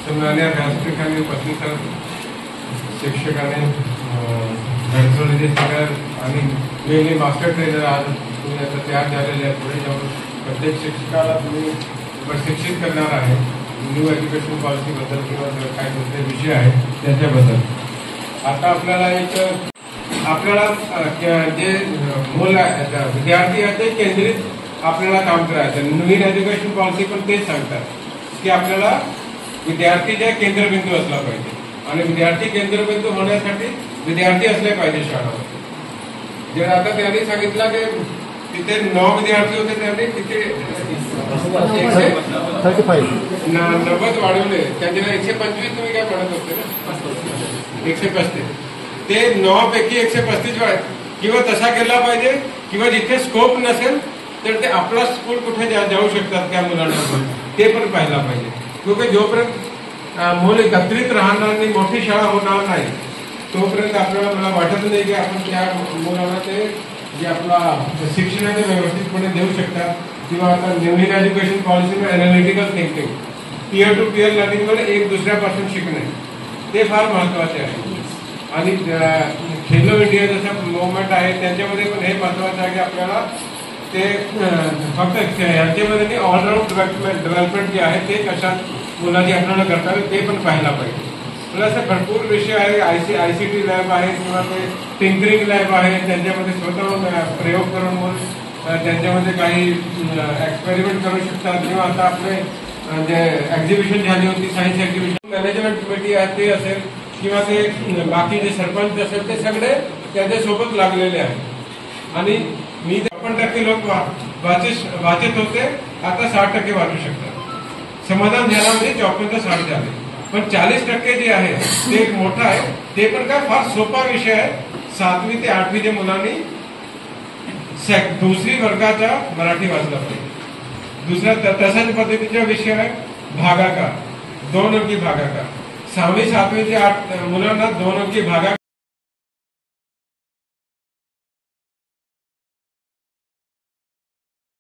सन्मान्य व्यासपीठाने पत्रकार शिक्षकाने घडसोळलेले सगळ्या आणि वेगळे मास्टर ट्रेनर आज तुम्ही आता तयार झालेले आहेत. पुढे जाऊन प्रत्येक शिक्षकाला तुम्ही प्रशिक्षित करणार आहे न्यू एज्युकेशन पॉलिसीबद्दल किंवा काय कोणते विषय आहेत त्याच्याबद्दल. आता आपल्याला जे मूल विद्यार्थी आहेत ते केंद्रित आपल्याला काम करायचं. नवीन एज्युकेशन पॉलिसी पण तेच सांगतात की आपल्याला विद्यार्थी जे केंद्रबिंदू असला पाहिजे आणि विद्यार्थी केंद्रबिंदू होण्यासाठी विद्यार्थी असले पाहिजे शाळामध्ये. जर आता त्यांनी सांगितलं की तिथे 9 विद्यार्थी होते त्यांनी तिथे 90 वाढवले. त्यांच्या 125 तुम्ही काय म्हणत होते ना 135 ते 9 पैकी 135 किंवा तसा केला पाहिजे किंवा जिथे स्कोप नसेल तर ते आपला स्कूल कुठे जाऊ शकतात त्या मुलांना ते पण पाहायला पाहिजे. क्योंकि जोपर्यंत मुलं एकत्रित राहणार आणि मोठी शाळा होणार नाही तोपर्यंत आपल्याला मला वाटत नाही की आपण त्या मुलांना ते जे आपला शिक्षण आहे ते व्यवस्थितपणे देऊ शकतात. किंवा आता नवीन एज्युकेशन पॉलिसीमध्ये analytical thinking peer to peer लर्निंगमध्ये एक दुसऱ्यापासून शिकणे ते फार महत्वाचे आहे. आणि खेलो इंडिया जसं मुवमेंट आहे त्यांच्यामध्ये पण हे महत्वाचं आहे की आपल्याला ते फक्त यांच्यामध्ये ऑलराऊंड डेव्हलपमेंट जे आहे ते कशा मुलांनी आपल्याला करता येईल ते पण पाहायला पाहिजे. म्हणजे असं भरपूर विषय आहे. आयसीटी लॅब आहे किंवा ते टिंकरिंग लॅब आहे त्यांच्यामध्ये स्वतः प्रयोग करून त्यांच्यामध्ये काही एक्सपेरिमेंट करू शकतात. किंवा आता आपले जे एक्झिबिशन झाली होती सायन्स एक्झिबिशन मॅनेजमेंट कमिटी आहे ते असेल किंवा ते बाकी जे सरपंच असेल ते सगळे त्याच्यासोबत लागलेले आहेत. आणि मी 50% लोक वाचत होते आता 60% वाचू शकतात. समाधान झाला म्हणजे 54 ते 60 झाले. पण 40% जे आहे ते एक मोठा आहे. ते पण काय फार सोपा विषय आहे. 7वी ते 8वी च्या मुलांनी दुसरी वर्गाचा मराठी वाचला पाहिजे. दुसऱ्या तशाच पद्धतीचा विषय आहे भागाकार 2 अंकी भागाकार. 6वी 7वी ते 8 मुलांना 2 अंकी भागाकार